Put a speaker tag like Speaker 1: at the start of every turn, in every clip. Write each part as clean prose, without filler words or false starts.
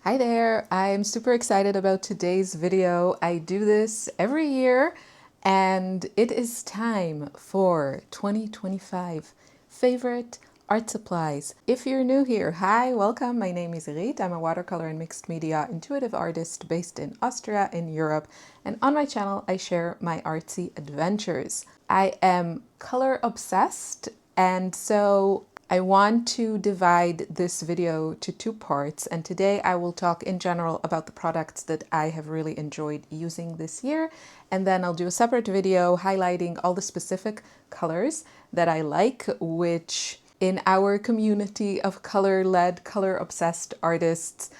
Speaker 1: Hi there, I'm super excited about today's video. I do this every year and it is time for 2025 favorite art supplies. If you're new here, hi, welcome. My name is Riet. I'm a watercolor and mixed media intuitive artist based in Austria in Europe. And on my channel, I share my artsy adventures. I am color obsessed, and so I want to divide this video to two parts, and today I will talk in general about the products that I have really enjoyed using this year, and then I'll do a separate video highlighting all the specific colors that I like, which in our community of color-led, color-obsessed artists,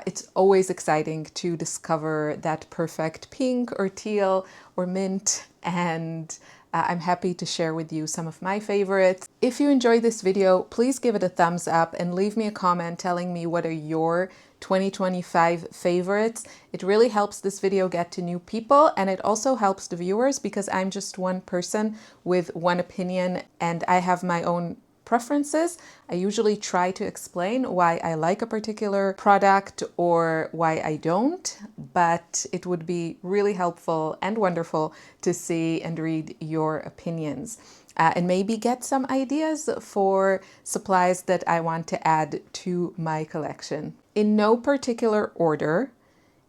Speaker 1: it's always exciting to discover that perfect pink or teal or mint, and I'm happy to share with you some of my favorites. If you enjoyed this video, please give it a thumbs up and leave me a comment telling me what are your 2025 favorites. It really helps this video get to new people, and it also helps the viewers because I'm just one person with one opinion and I have my own preferences. I usually try to explain why I like a particular product or why I don't, but it would be really helpful and wonderful to see and read your opinions. And maybe get some ideas for supplies that I want to add to my collection. In no particular order,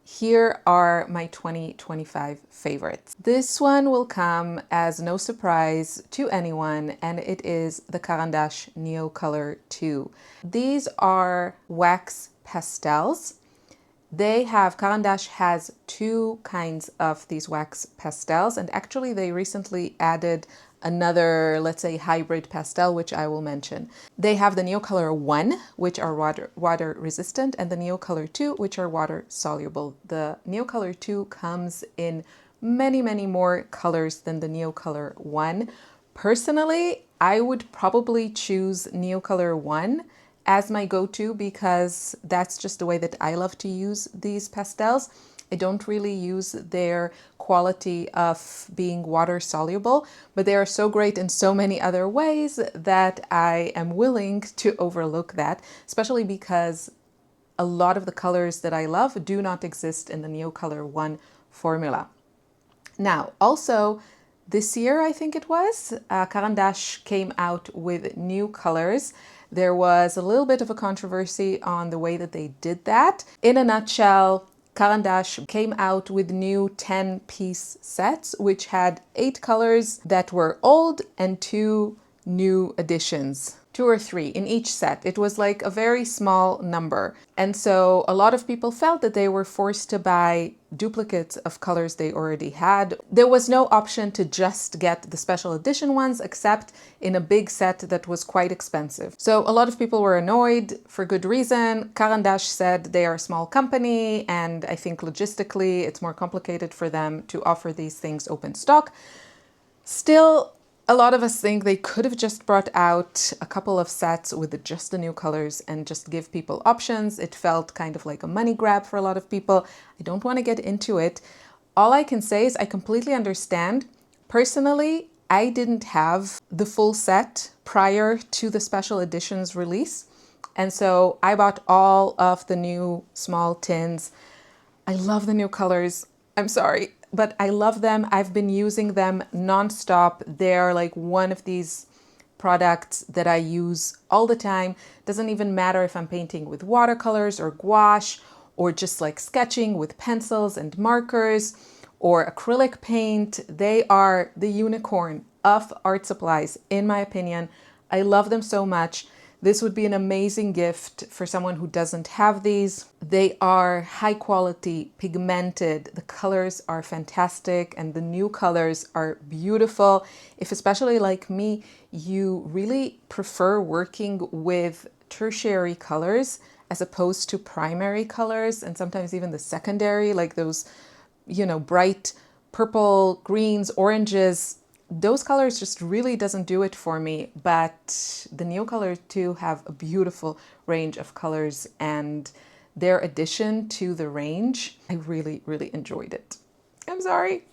Speaker 1: here are my 2025 favorites. This one will come as no surprise to anyone, and it is the Caran Neocolor II. These are wax pastels. Caran has two kinds of these wax pastels, and actually they recently added another, let's say, hybrid pastel, which I will mention. They have the Neocolor I, which are water resistant, and the Neocolor II, which are water soluble. The Neocolor II comes in many, many more colors than the Neocolor I. Personally, I would probably choose Neocolor I as my go-to because that's just the way that I love to use these pastels. I don't really use their quality of being water soluble, but they are so great in so many other ways that I am willing to overlook that, especially because a lot of the colors that I love do not exist in the Neocolor I formula. Now, also, this year, I think it was, Caran came out with new colors. There was a little bit of a controversy on the way that they did that. In a nutshell, Caran came out with new 10-piece sets, which had 8 colors that were old and 2 new additions. 2 or 3 in each set. It was like a very small number. And so a lot of people felt that they were forced to buy duplicates of colors they already had. There was no option to just get the special edition ones, except in a big set that was quite expensive. So a lot of people were annoyed for good reason. Caran said they are a small company, and I think logistically it's more complicated for them to offer these things open stock. Still, a lot of us think they could have just brought out a couple of sets with just the new colors and just give people options. It felt kind of like a money grab for a lot of people. I don't want to get into it. All I can say is I completely understand. Personally, I didn't have the full set prior to the special editions release. And so I bought all of the new small tins. I love the new colors. I'm sorry, but I love them. I've been using them nonstop. They're like one of these products that I use all the time. Doesn't even matter if I'm painting with watercolors or gouache or just like sketching with pencils and markers or acrylic paint. They are the unicorn of art supplies, in my opinion. I love them so much. This would be an amazing gift for someone who doesn't have these. They are high quality, pigmented. The colors are fantastic and the new colors are beautiful. If, especially like me, you really prefer working with tertiary colors as opposed to primary colors, and sometimes even the secondary, like those, bright purple, greens, oranges, those colors just really doesn't do it for me. But the Neocolor II have a beautiful range of colors, and their addition to the range, I really, really enjoyed it. I'm sorry.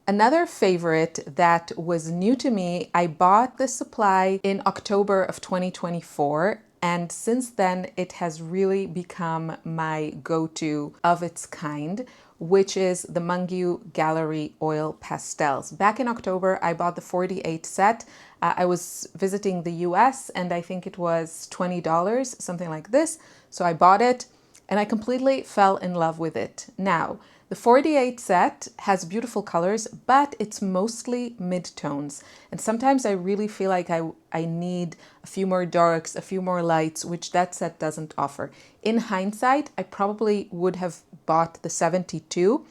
Speaker 1: Another favorite that was new to me, I bought the supply in October of 2024, And since then, it has really become my go-to of its kind, which is the Mungyo Gallery oil pastels. Back in October, I bought the 48 set. I was visiting the US and I think it was $20, something like this. So I bought it and I completely fell in love with it. Now, the 48 set has beautiful colors, but it's mostly mid-tones. And sometimes I really feel like I need a few more darks, a few more lights, which that set doesn't offer. In hindsight, I probably would have bought the 72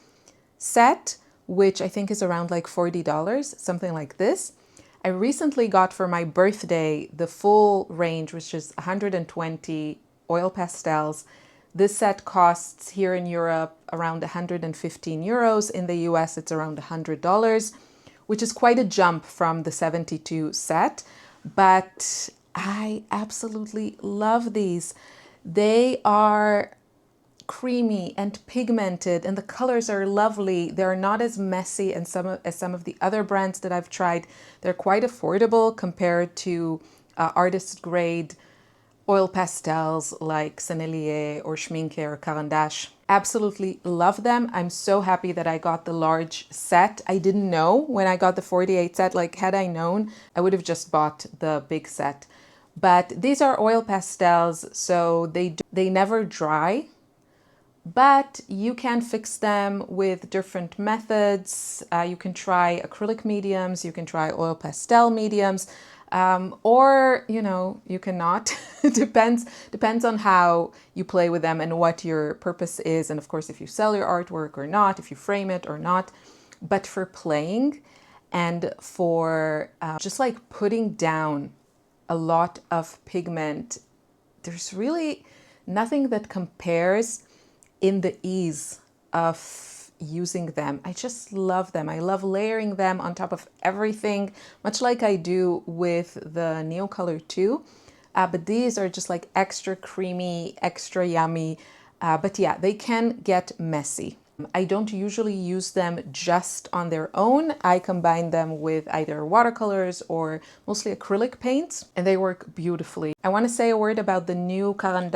Speaker 1: set, which I think is around like $40, something like this. I recently got for my birthday the full range, which is 120 oil pastels. This set costs here in Europe around 115 euros. In the US, it's around $100, which is quite a jump from the 72 set. But I absolutely love these. They are creamy and pigmented and the colors are lovely. They're not as messy as some of the other brands that I've tried. They're quite affordable compared to artist grade oil pastels like Sennelier or Schminke or Caran. Absolutely love them. I'm so happy that I got the large set. I didn't know when I got the 48 set, like had I known, I would have just bought the big set. But these are oil pastels, so they never dry, but you can fix them with different methods. You can try acrylic mediums, you can try oil pastel mediums. Or, you know, you cannot. It depends on how you play with them and what your purpose is. And of course, if you sell your artwork or not, if you frame it or not. But for playing and for just like putting down a lot of pigment, there's really nothing that compares in the ease of using them. I just love them. I love layering them on top of everything, much like I do with the Neocolor II. But these are just like extra creamy, extra yummy. But yeah, they can get messy. I don't usually use them just on their own. I combine them with either watercolors or mostly acrylic paints, and they work beautifully. I want to say a word about the new Caran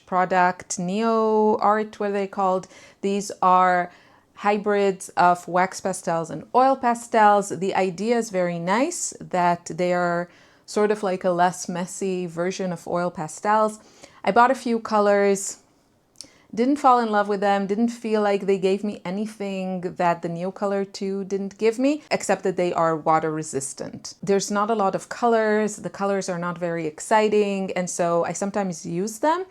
Speaker 1: product, NeoArt, what are they called? These are hybrids of wax pastels and oil pastels. The idea is very nice that they are sort of like a less messy version of oil pastels. I bought a few colors, didn't fall in love with them, didn't feel like they gave me anything that the Neocolor II didn't give me, except that they are water resistant. There's not a lot of colors, the colors are not very exciting, and so I sometimes use them.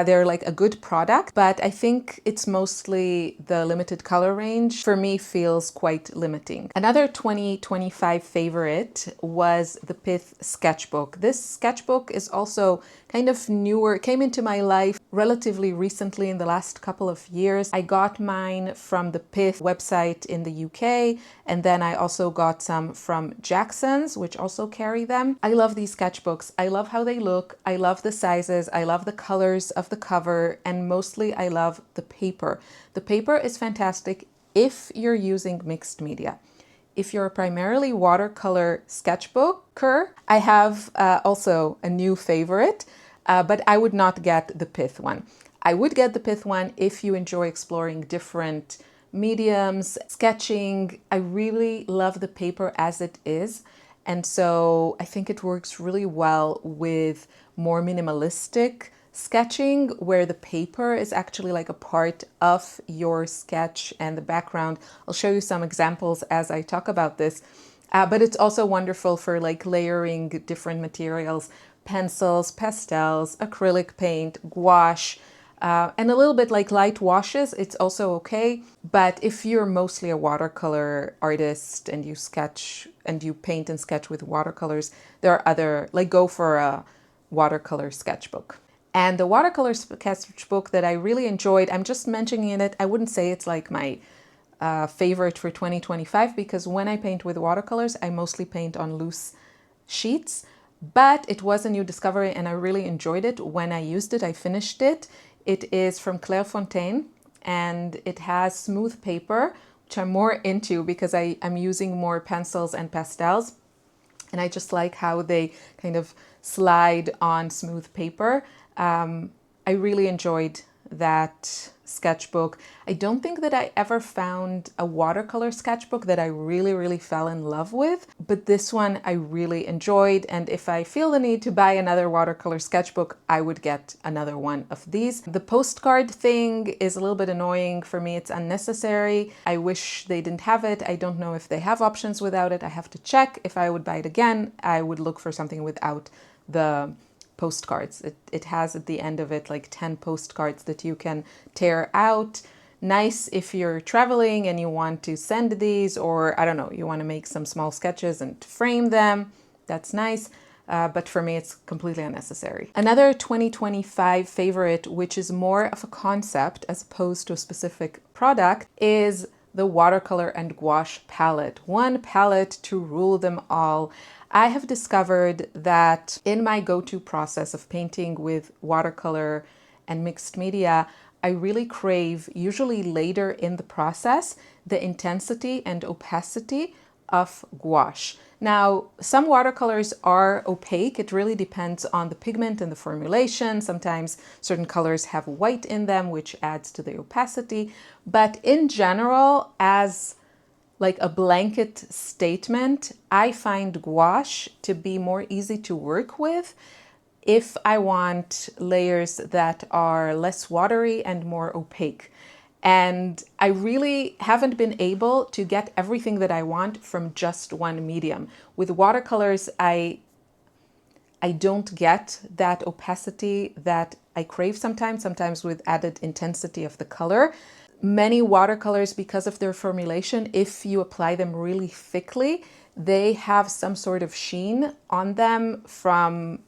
Speaker 1: They're like a good product, but I think it's mostly the limited color range for me feels quite limiting. Another 2025 favorite was the Pith sketchbook. This sketchbook is also kind of newer, came into my life relatively recently in the last couple of years. I got mine from the Pith website in the UK, and then I also got some from Jackson's, which also carry them. I love these sketchbooks. I love how they look. I love the sizes. I love the colors of the cover, and mostly I love the paper. The paper is fantastic if you're using mixed media. If you're a primarily watercolor sketchbooker, I have also a new favorite, but I would not get the Pith one. I would get the Pith one if you enjoy exploring different mediums, sketching. I really love the paper as it is. And so I think it works really well with more minimalistic sketching where the paper is actually like a part of your sketch and the background. I'll show you some examples as I talk about this, but it's also wonderful for like layering different materials, pencils, pastels, acrylic paint, gouache, and a little bit like light washes. It's also okay. But if you're mostly a watercolor artist and you sketch and you paint and sketch with watercolors, there are other, like go for a watercolor sketchbook. And the watercolor sketchbook that I really enjoyed, I'm just mentioning it, I wouldn't say it's like my favorite for 2025 because when I paint with watercolors, I mostly paint on loose sheets, but it was a new discovery and I really enjoyed it. When I used it, I finished it. It is from Clairefontaine and it has smooth paper, which I'm more into because I'm using more pencils and pastels. and I just like how they kind of slide on smooth paper. I really enjoyed that sketchbook. I don't think that I ever found a watercolor sketchbook that I really fell in love with, but this one I really enjoyed, and if I feel the need to buy another watercolor sketchbook, I would get another one of these. The postcard thing is a little bit annoying for me. It's unnecessary. I wish they didn't have it. I don't know if they have options without it. I have to check. If I would buy it again, I would look for something without the postcards. It has at the end of it like 10 postcards that you can tear out. Nice if you're traveling and you want to send these, or I don't know, you want to make some small sketches and frame them. That's nice. But for me, it's completely unnecessary. Another 2025 favorite, which is more of a concept as opposed to a specific product, is the Watercolor and Gouache palette. One palette to rule them all. I have discovered that in my go-to process of painting with watercolor and mixed media, I really crave, usually later in the process, the intensity and opacity of gouache. Now, some watercolors are opaque. It really depends on the pigment and the formulation. Sometimes certain colors have white in them, which adds to the opacity. But in general, as like a blanket statement, I find gouache to be more easy to work with if I want layers that are less watery and more opaque. And I really haven't been able to get everything that I want from just one medium. With watercolors, I don't get that opacity that I crave sometimes with added intensity of the color. Many watercolors, because of their formulation, if you apply them really thickly, they have some sort of sheen on them from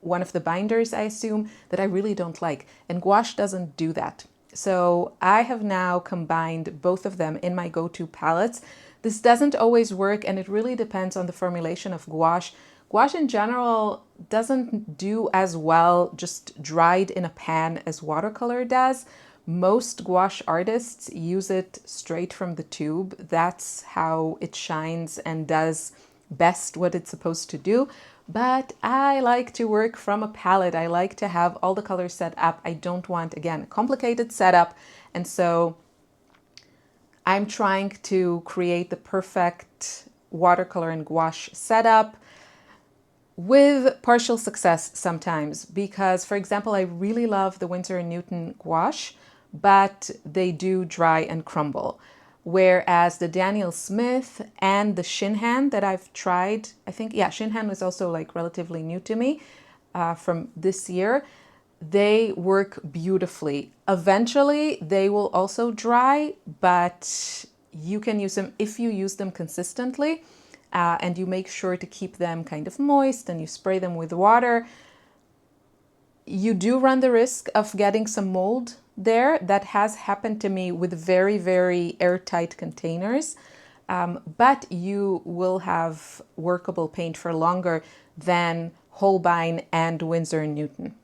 Speaker 1: one of the binders, I assume, that I really don't like. And gouache doesn't do that. So I have now combined both of them in my go-to palettes. This doesn't always work, and it really depends on the formulation of gouache. Gouache in general doesn't do as well just dried in a pan as watercolor does. Most gouache artists use it straight from the tube. That's how it shines and does best what it's supposed to do. But I like to work from a palette. I like to have all the colors set up. I don't want, again, a complicated setup. And so I'm trying to create the perfect watercolor and gouache setup with partial success sometimes, because, for example, I really love the Winsor & Newton gouache, but they do dry and crumble. Whereas the Daniel Smith and the Shinhan that I've tried, I think, yeah, Shinhan was also like relatively new to me from this year. They work beautifully. Eventually, they will also dry, but you can use them if you use them consistently and you make sure to keep them kind of moist and you spray them with water. You do run the risk of getting some mold there. That has happened to me with very airtight containers, but you will have workable paint for longer than Holbein and Winsor & Newton.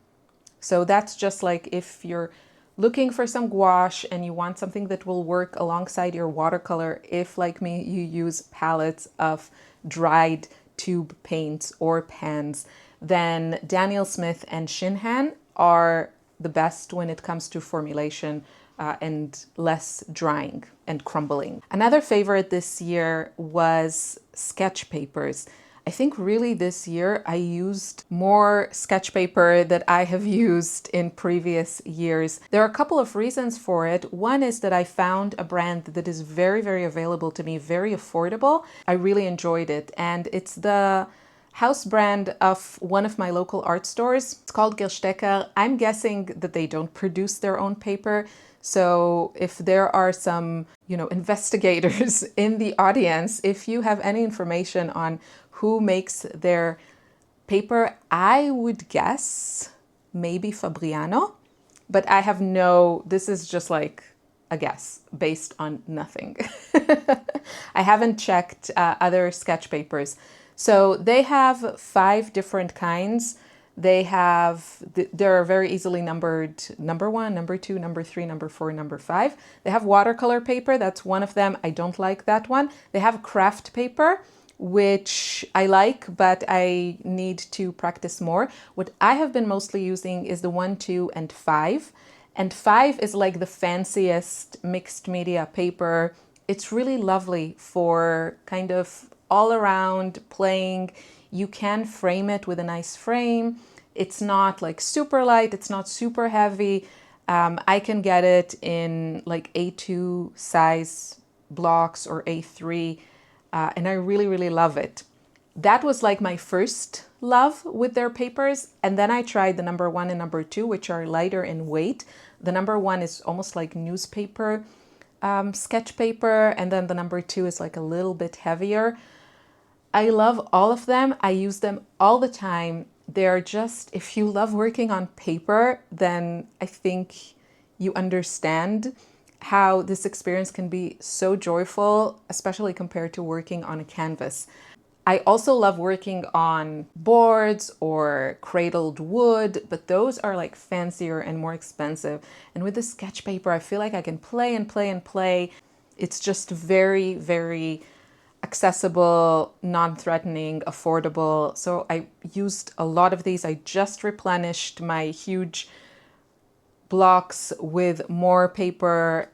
Speaker 1: So that's just like if you're looking for some gouache and you want something that will work alongside your watercolor, if like me you use palettes of dried tube paints or pans, then Daniel Smith and Shinhan are the best when it comes to formulation and less drying and crumbling. Another favorite this year was sketch papers. I think really this year I used more sketch paper that I have used in previous years. There are a couple of reasons for it. One is that I found a brand that is very available to me, very affordable. I really enjoyed it, and it's the house brand of one of my local art stores. It's called Gerstaecker. I'm guessing that they don't produce their own paper. So if there are some, investigators in the audience, if you have any information on who makes their paper, I would guess maybe Fabriano, but I have this is just like a guess based on nothing. I haven't checked other sketch papers. So they have 5 different kinds. They're very easily numbered, number 1, number 2, number 3, number 4, number 5. They have watercolor paper, that's one of them. I don't like that one. They have craft paper, which I like, but I need to practice more. What I have been mostly using is the 1, 2, and 5. And 5 is like the fanciest mixed media paper. It's really lovely for kind of all around playing. You can frame it with a nice frame. It's not like super light, it's not super heavy. I can get it in like A2 size blocks or A3, and I really, really love it. That was like my first love with their papers. And then I tried the number 1 and number 2, which are lighter in weight. The number 1 is almost like newspaper sketch paper, and then the number 2 is like a little bit heavier. I love all of them. I use them all the time. They're just, if you love working on paper, then I think you understand how this experience can be so joyful, especially compared to working on a canvas. I also love working on boards or cradled wood, but those are like fancier and more expensive. And with the sketch paper, I feel like I can play and play and play. It's just very, very accessible, non-threatening, affordable. So I used a lot of these. I just replenished my huge blocks with more paper.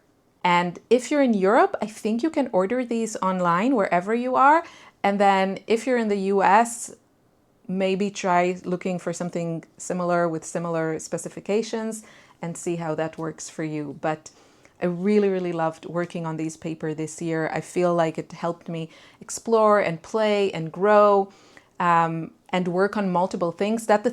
Speaker 1: And if you're in Europe, I think you can order these online wherever you are. And then if you're in the US, maybe try looking for something similar with similar specifications and see how that works for you. But I really, really loved working on these paper this year. I feel like it helped me explore and play and grow and work on multiple things. That's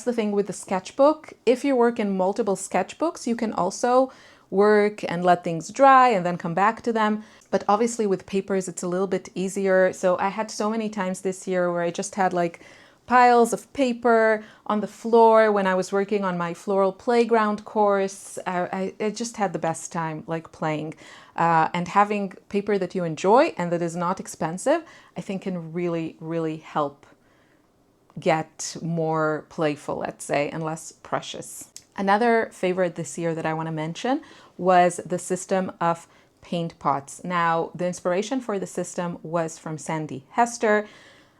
Speaker 1: the thing with the sketchbook. If you work in multiple sketchbooks, you can also work and let things dry and then come back to them. But obviously with papers, it's a little bit easier. So I had so many times this year where I just had like piles of paper on the floor when I was working on my floral playground course. I just had the best time like playing. And having paper that you enjoy and that is not expensive, I think can really, really help get more playful, let's say, and less precious. Another favorite this year that I want to mention was the system of paint pots. Now, the inspiration for the system was from Sandi Hester.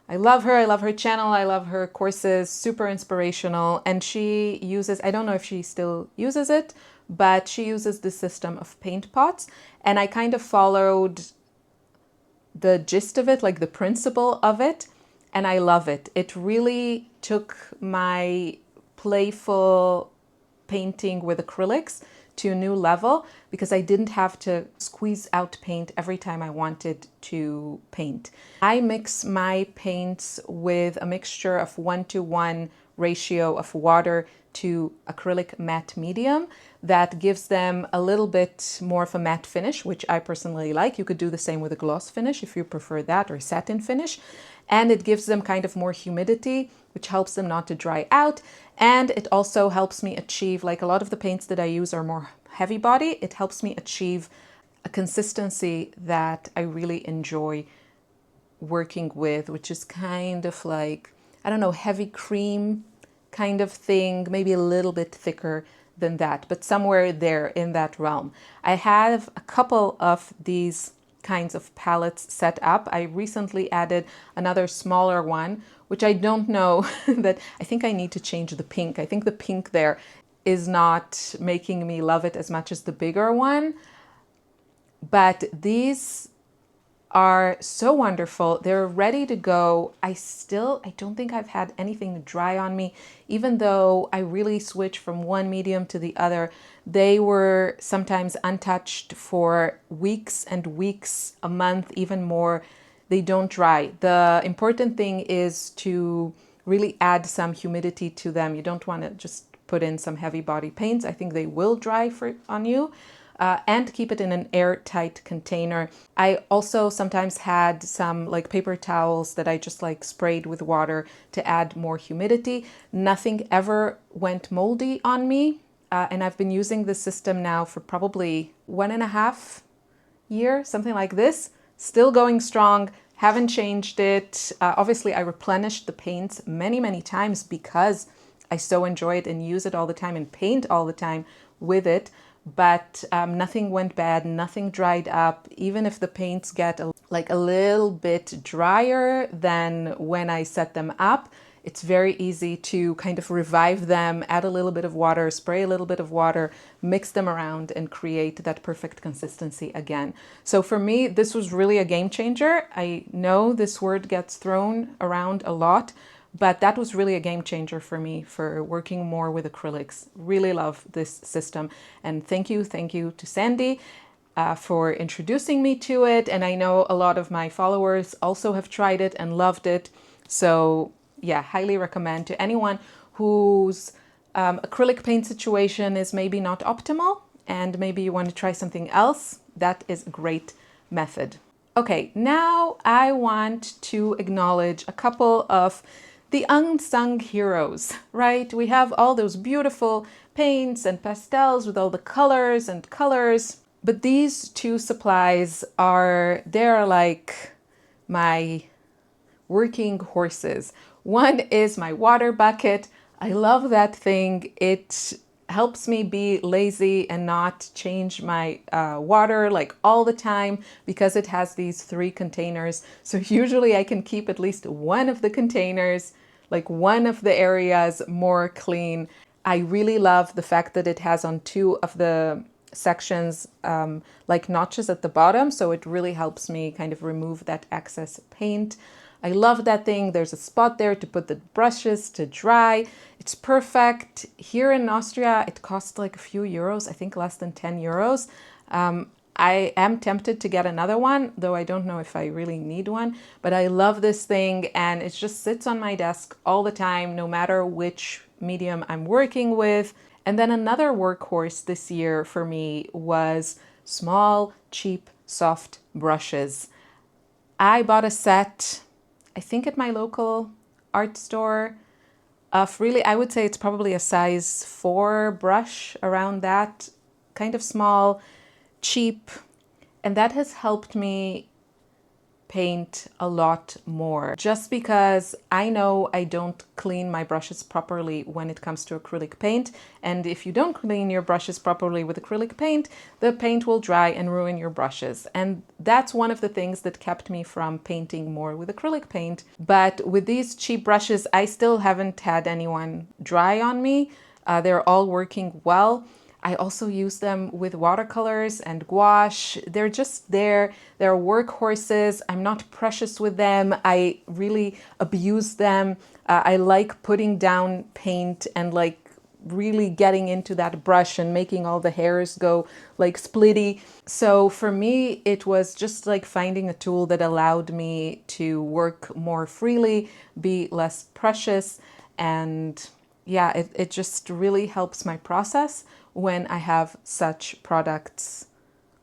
Speaker 1: I love her. I love her channel. I love her courses. Super inspirational. And she uses, I don't know if she still uses it, but she uses the system of paint pots. And I kind of followed the gist of it, like the principle of it. And I love it. It really took my playful painting with acrylics to a new level because I didn't have to squeeze out paint every time I wanted to paint. I mix my paints with a mixture of 1-to-1 ratio of water to acrylic matte medium that gives them a little bit more of a matte finish, which I personally like. You could do the same with a gloss finish if you prefer that, or satin finish. And it gives them kind of more humidity, which helps them not to dry out. And it also helps me achieve, like a lot of the paints that I use are more heavy body. It helps me achieve a consistency that I really enjoy working with, which is kind of like, I don't know, heavy cream kind of thing, maybe a little bit thicker than that, but somewhere there in that realm. I have a couple of these kinds of palettes set up. I recently added another smaller one, which I don't know that I think I need to change the pink. I think the pink there is not making me love it as much as the bigger one. But these are so wonderful. They're ready to go. I don't think I've had anything dry on me, even though I really switch from one medium to the other. They were sometimes untouched for weeks and weeks, a month, even more. They don't dry. The important thing is to really add some humidity to them. You don't want to just put in some heavy body paints. I think they will dry on you. And keep it in an airtight container. I also sometimes had some like paper towels that I just like sprayed with water to add more humidity. Nothing ever went moldy on me. And I've been using this system now for probably 1.5 years, something like this. Still going strong, haven't changed it. Obviously, I replenished the paints many, many times because I so enjoy it and use it all the time and paint all the time with it. but nothing went bad, nothing dried up. Even if the paints get like a little bit drier than when I set them up, it's very easy to kind of revive them, add a little bit of water, spray a little bit of water, mix them around and create that perfect consistency again. So for me, this was really a game changer. I know this word gets thrown around a lot, but that was really a game changer for me for working more with acrylics. Really love this system. And thank you to Sandi for introducing me to it. And I know a lot of my followers also have tried it and loved it. So yeah, highly recommend to anyone whose acrylic paint situation is maybe not optimal and maybe you want to try something else. That is a great method. Okay, now I want to acknowledge a couple of the unsung heroes, right? We have all those beautiful paints and pastels with all the colors and colors, but these two supplies they're like my working horses. One is my water bucket. I love that thing. It helps me be lazy and not change my water like all the time because it has these 3 containers. So usually I can keep at least one of the containers, like one of the areas more clean. I really love the fact that it has on 2 of the sections like notches at the bottom. So it really helps me kind of remove that excess paint. I love that thing. There's a spot there to put the brushes to dry. It's perfect. Here in Austria, it costs like a few euros, I think less than 10 euros. I am tempted to get another one, though I don't know if I really need one, but I love this thing and it just sits on my desk all the time, no matter which medium I'm working with. And then another workhorse this year for me was small, cheap, soft brushes. I bought a set, I think at my local art store, of really, I would say it's probably a size 4 brush, around that, kind of small, cheap, and that has helped me paint a lot more, just because I know I don't clean my brushes properly when it comes to acrylic paint. And if you don't clean your brushes properly with acrylic paint, the paint will dry and ruin your brushes. And that's one of the things that kept me from painting more with acrylic paint. But with these cheap brushes, I still haven't had anyone dry on me. They're all working well. I also use them with watercolors and gouache. They're just there. They're workhorses. I'm not precious with them. I really abuse them. I like putting down paint and like really getting into that brush and making all the hairs go like splitty. So for me, it was just like finding a tool that allowed me to work more freely, be less precious, and yeah, it just really helps my process when I have such products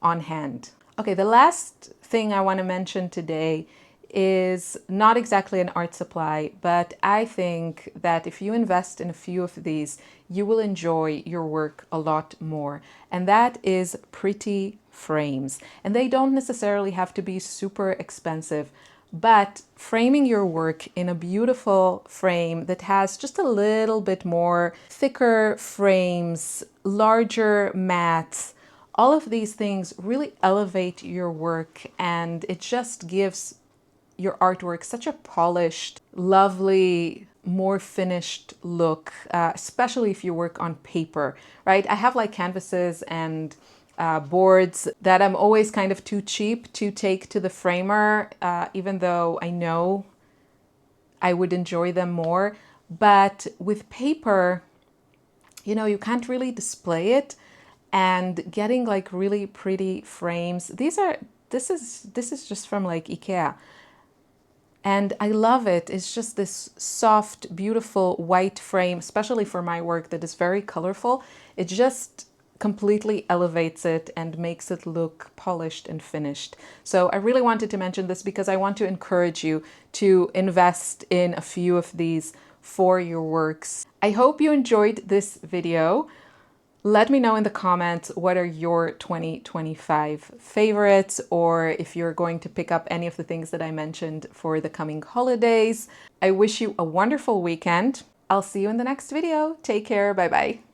Speaker 1: on hand. Okay, the last thing I want to mention today is not exactly an art supply, but I think that if you invest in a few of these, you will enjoy your work a lot more. And that is pretty frames. And they don't necessarily have to be super expensive, but framing your work in a beautiful frame that has just a little bit more thicker frames, larger mats, all of these things really elevate your work, and it just gives your artwork such a polished, lovely, more finished look, especially if you work on paper, right? I have like canvases and boards that I'm always kind of too cheap to take to the framer, even though I know I would enjoy them more. But with paper, you know, you can't really display it, and getting like really pretty frames. This is just from like IKEA. And I love it. It's just this soft, beautiful white frame, especially for my work that is very colorful. It just completely elevates it and makes it look polished and finished. So I really wanted to mention this because I want to encourage you to invest in a few of these for your works. I hope you enjoyed this video. Let me know in the comments what are your 2025 favorites, or if you're going to pick up any of the things that I mentioned for the coming holidays. I wish you a wonderful weekend. I'll see you in the next video. Take care. Bye bye.